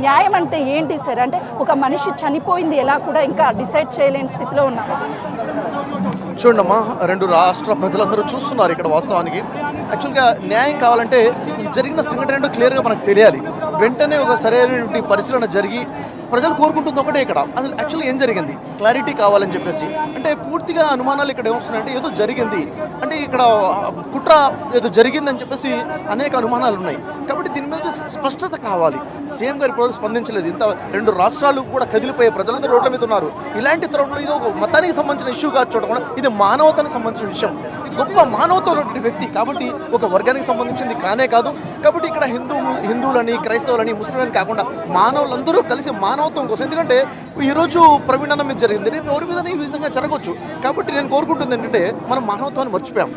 న్యాయం అంటే ఏంటి సార్? అంటే ఒక మనిషి చనిపోయింది ఎలా కూడా ఇంకా డిసైడ్ చేయలేని స్థితిలో ఉన్నాము. చూడమ్మా, రెండు రాష్ట్ర ప్రజలందరూ చూస్తున్నారు ఇక్కడ. వాస్తవానికి యాక్చువల్గా న్యాయం కావాలంటే ఈ జరిగిన సంఘటన ఏంటో క్లియర్గా మనకు తెలియాలి. వెంటనే ఒక సరైనటువంటి పరిశీలన జరిగి ప్రజలు కోరుకుంటుంది ఒకటే, ఇక్కడ అసలు యాక్చువల్గా ఏం జరిగింది క్లారిటీ కావాలని చెప్పేసి. అంటే పూర్తిగా అనుమానాలు ఇక్కడ ఏమొస్తున్నాయంటే ఏదో జరిగింది అంటే ఇక్కడ కుట్ర ఏదో జరిగిందని చెప్పేసి అనేక అనుమానాలు ఉన్నాయి. కాబట్టి దీని మీద స్పష్టత కావాలి. సీఎం గారి ఇప్పుడు స్పందించలేదు. ఇంత రెండు రాష్ట్రాలు కూడా కదిలిపోయే ప్రజలందరూ రోడ్ల మీద ఉన్నారు. ఇలాంటి తరుణంలో ఇది ఒక మతానికి సంబంధించిన ఇష్యూ కాదు, చూడకుండా ఇది మానవతానికి సంబంధించిన విషయం. గొప్ప మానవత ఉన్నటువంటి వ్యక్తి కాబట్టి ఒక వర్గానికి సంబంధించింది కానే కాదు. కాబట్టి ఇక్కడ హిందువులని, క్రైస్తవులని, ముస్లింలని కాకుండా మానవులందరూ కలిసి మానవత్వం కోసం. ఎందుకంటే ఈరోజు ప్రవీణ్ అన్న మీద జరిగింది, రేపు ఎవరి మీద ఈ విధంగా జరగవచ్చు. కాబట్టి నేను కోరుకుంటుంది ఏంటంటే మనం మానవత్వాన్ని మర్చిపోయాం.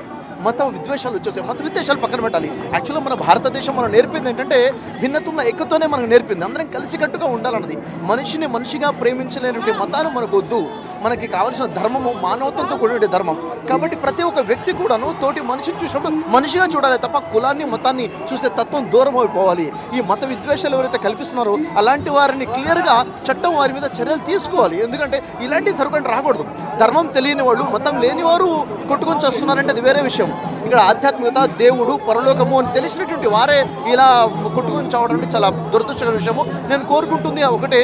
మత విద్వేషాలు వచ్చేసాయి. మత విద్వేషాలు పక్కన పెట్టాలి. యాక్చువల్గా మన భారతదేశం మనం నేర్పింది ఏంటంటే భిన్నత్వంలో ఎక్కువతోనే మనకు నేర్పింది. అందరం కలిసికట్టుగా ఉండాలన్నది. మనిషిని మనిషిగా ప్రేమించలేనటువంటి మతాలు మనకు వద్దు. మనకి కావాల్సిన ధర్మము మానవత్వంతో కూడిన ధర్మం. కాబట్టి ప్రతి ఒక్క వ్యక్తి కూడాను తోటి మనిషిని చూసినప్పుడు మనిషిగా చూడాలి తప్ప కులాన్ని మతాన్ని చూసే తత్వం దూరం అయిపోవాలి. ఈ మత విద్వేషాలు ఎవరైతే కల్పిస్తున్నారో అలాంటి వారిని క్లియర్గా చట్టం వారి మీద చర్యలు తీసుకోవాలి. ఎందుకంటే ఇలాంటి జరగడం రాకూడదు. ధర్మం తెలియని వాళ్ళు, మతం లేని వారు కొట్టుకొని చేస్తున్నారంటే అది వేరే విషయం. ఇక్కడ ఆధ్యాత్మికత, దేవుడు, పరలోకము అని తెలిసినటువంటి వారే ఇలా కొట్టుకొని చావడం అంటే చాలా దురదృష్టకర విషయము. నేను కోరుకుంటుంది ఒకటే,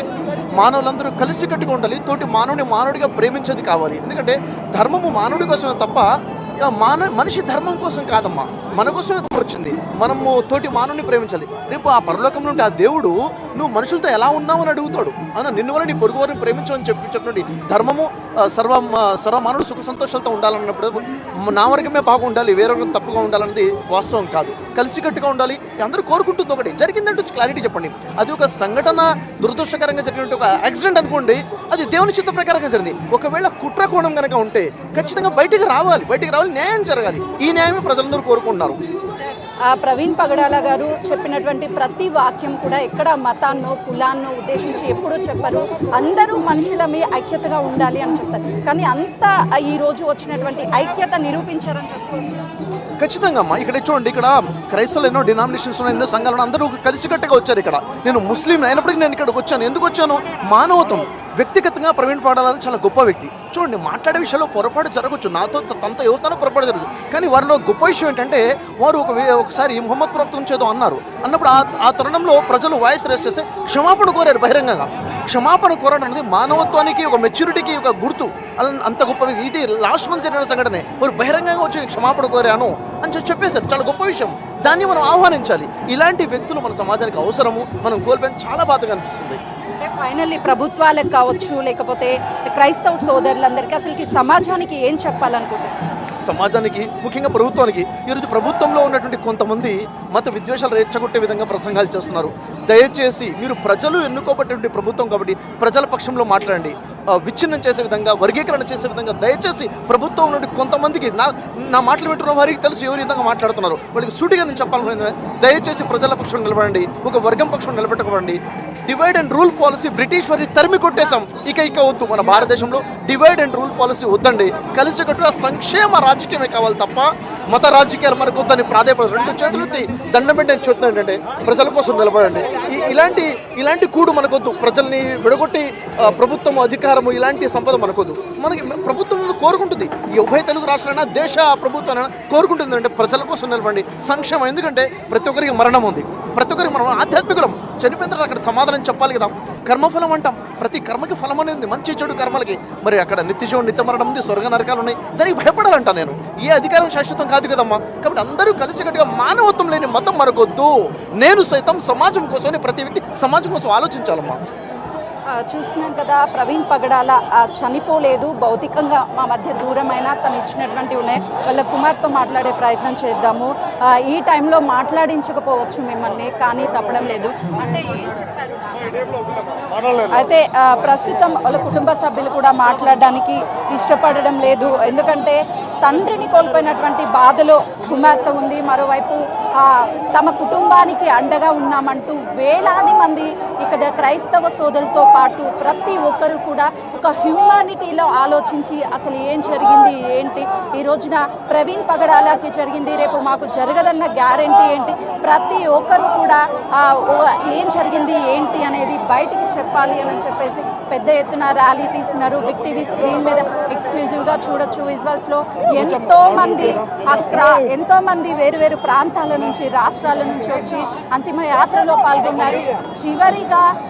మానవులందరూ కలిసికట్టుగా ఉండాలి. తోటి మానవుని మానవుడిగా ప్రేమించేది కావాలి. ఎందుకంటే ధర్మము మానవుడి కోసమే తప్ప మనిషి ధర్మం కోసం కాదమ్మా, మన కోసమే వచ్చింది. మనము తోటి మానవుని ప్రేమించాలి. రేపు ఆ పరలోకంలో ఉంటే ఆ దేవుడు నువ్వు మనుషులతో ఎలా ఉన్నావు అని అడుగుతాడు. నిన్ను వల్ల నీ పొరుగు వారిని ప్రేమించమని చెప్పినటువంటి ధర్మము సర్వ మానవుడు సుఖ సంతోషాలతో ఉండాలన్నప్పుడు నా వర్గమే బాగుండాలి, వేరే వర్గం తప్పుగా ఉండాలన్నది వాస్తవం కాదు. కలిసికట్టుగా ఉండాలి. అందరూ కోరుకుంటుంది ఒకటి. జరిగిందంటూ క్లారిటీ చెప్పండి. అది ఒక సంఘటన దురదృష్టకరంగా జరిగినట్టు ఒక యాక్సిడెంట్ అనుకోండి, అది దేవుని చిత్త ప్రకారంగా జరిగింది. ఒకవేళ కుట్ర కోణం కనుక ఉంటే ఖచ్చితంగా బయటికి రావాలి, న్యాయం జరగాలి. ఈ న్యాయమే ప్రజలందరూ కోరుకుంటున్నారు. ప్రవీణ్ పగడాల గారు చెప్పినటువంటి ప్రతి వాక్యం కూడా ఎక్కడ మతాన్నో కులాన్నో ఉద్దేశించి ఎప్పుడూ చెప్పరు. అందరూ మనుషులమే ఐక్యతగా ఉండాలి అని చెప్తారు. కానీ అంతా ఈ రోజు వచ్చినటువంటి ఐక్యత నిరూపించారని చెప్పుకోవచ్చు. ఖచ్చితంగా అమ్మా. ఇక్కడ చూడండి, ఇక్కడ క్రైస్తవులు ఎన్నో డినామినేషన్స్ ఉన్నాయి, ఎన్నో సంఘాలు, అందరూ కలిసికట్టుగా వచ్చారు. ఇక్కడ నేను ముస్లిం అయినప్పటికీ నేను ఇక్కడికి వచ్చాను. ఎందుకు వచ్చాను? మానవత్వం. వ్యక్తిగతంగా ప్రవీణ్ పగడాల చాలా గొప్ప వ్యక్తి. చూడండి, మాట్లాడే విషయంలో పొరపాటు జరగచ్చు, నాతో తనతో ఎవరితోనో పొరపాటు జరగచ్చు. కానీ వారిలో గొప్ప విషయం ఏంటంటే వారు ఒకసారి ముహమ్మద్ ప్రవక్త నుంచి ఏదో అన్నారు. అన్నప్పుడు ఆ తరుణంలో ప్రజలు వాయిస్ రేస్ చేస్తే క్షమాపణ కోరారు బహిరంగంగా. క్షమాపణ కోరడం అనేది మానవత్వానికి, ఒక మెచ్యూరిటీకి ఒక గుర్తు. అంత గొప్ప ఇది లాస్ట్ మంత్ జరిగిన సంఘటనే. వారు బహిరంగంగా వచ్చి క్షమాపణ కోరాను అని చెప్పేశారు. చాలా గొప్ప విషయం. దాన్ని మనం ఆహ్వానించాలి. ఇలాంటి వ్యక్తులు మన సమాజానికి అవసరము. మనం కోల్పోయిన చాలా బాధగా అనిపిస్తుంది. అంటే ఫైనల్లీ ప్రభుత్వాలకు కావచ్చు, లేకపోతే క్రైస్తవ సోదరులందరికీ అసలుకి సమాజానికి ఏం చెప్పాలనుకుంటున్నారు? సమాజానికి, ముఖ్యంగా ప్రభుత్వానికి. ఈరోజు ప్రభుత్వంలో ఉన్నటువంటి కొంతమంది మత విద్వేషాలు రెచ్చగొట్టే విధంగా ప్రసంగాలు చేస్తున్నారు. దయచేసి మీరు ప్రజలు ఎన్నుకోబట్టేటువంటి ప్రభుత్వం కాబట్టి ప్రజల పక్షంలో మాట్లాడండి. విచ్ఛిన్నం చేసే విధంగా, వర్గీకరణ చేసే విధంగా దయచేసి ప్రభుత్వం నుండి కొంతమందికి నా మాటలు వింటున్న వారికి తెలుసు ఎవరి విధంగా మాట్లాడుతున్నారు. వాళ్ళకి సూటిగా నేను చెప్పాలనుకున్నాను, దయచేసి ప్రజల పక్షం నిలబడండి, ఒక వర్గం పక్షం నిలబెట్టకూడండి. Divide and rule policy British వారిని తరిమి కొట్టేశాం. ఇక వద్దు. మన భారతదేశంలో డివైడ్ అండ్ రూల్ పాలసీ వద్దండి. కలిసికట్టుగా సంక్షేమ రాజకీయమే కావాలి తప్ప మత రాజకీయాలు మనకు వద్దని ప్రాధాన్యపడదు. రెండు చేతులెత్తి దండం పెట్టి నేను చెప్తున్నాను ఏంటంటే ప్రజల కోసం నిలబడండి. ఇలాంటి కూడు మనకొద్దు. ప్రజల్ని విడగొట్టి ప్రభుత్వం, అధికారము, ఇలాంటి సంపద మనకొద్దు. మనకి ప్రభుత్వం కోరుకుంటుంది, ఈ ఉభయ తెలుగు రాష్ట్రాలైనా దేశ ప్రభుత్వాలైనా కోరుకుంటుంది అంటే ప్రజల కోసం నిలబడండి, సంక్షేమం. ఎందుకంటే ప్రతి ఒక్కరికి మరణం ఉంది, ప్రతి ఒక్కరికి మనం ఆధ్యాత్మికులం. చనిపోయిన తర్వాత అక్కడ సమాధానం చెప్పాలి కదా. కర్మఫలం అంటాం, ప్రతి కర్మకి ఫలం అనేది మంచి చెడు కర్మలకి. మరి అక్కడ నిత్య మరణం ఉంది, స్వర్గ నరకాలు ఉన్నాయి. దానికి భయపడాలంట నేను. ఏ అధికారం శాశ్వతం కాదు కదమ్మా. కాబట్టి అందరూ కలిసికట్టుగా మానవత్వం లేని మతం మనకొద్దు. నేను సైతం సమాజం కోసం, ప్రతి వ్యక్తి సమాజం కోసం ఆలోచించాలమ్మా. చూస్తున్నాం కదా, ప్రవీణ్ పగడాల చనిపోలేదు, భౌతికంగా మా మధ్య దూరమైన తను ఇచ్చినటువంటి ఉన్నాయి. వాళ్ళ కుమార్తో మాట్లాడే ప్రయత్నం చేద్దాము. ఈ టైంలో మాట్లాడించకపోవచ్చు మిమ్మల్ని, కానీ తప్పడం లేదు. అంటే ఏం చెప్పారు? అయితే ప్రస్తుతం వాళ్ళ కుటుంబ సభ్యులు కూడా మాట్లాడడానికి ఇష్టపడడం లేదు. ఎందుకంటే తండ్రిని కోల్పోయినటువంటి బాధలో కుమార్తె ఉంది. మరోవైపు తమ కుటుంబానికి అండగా ఉన్నామంటూ వేలాది మంది ఇక్కడ క్రైస్తవ సోదరులతో పాటు ప్రతి ఒక్కరు కూడా ఒక హ్యూమానిటీలో ఆలోచించి అసలు ఏం జరిగింది ఏంటి, ఈ రోజున ప్రవీణ్ పగడాలకి జరిగింది, రేపు మాకు జరగదన్న గ్యారెంటీ ఏంటి, ప్రతి ఒక్కరు కూడా ఏం జరిగింది ఏంటి అనేది బయటికి చెప్పాలి అని చెప్పేసి పెద్ద ఎత్తున ర్యాలీ తీస్తున్నారు. బిగ్ టీవీ స్క్రీన్ మీద ఎక్స్క్లూజివ్గా చూడొచ్చు విజువల్స్లో. ఎంతో మంది వేరు ప్రాంతాల నుంచి రాష్ట్రాల నుంచి వచ్చి అంతిమ యాత్రలో పాల్గొన్నారు. చివరిగా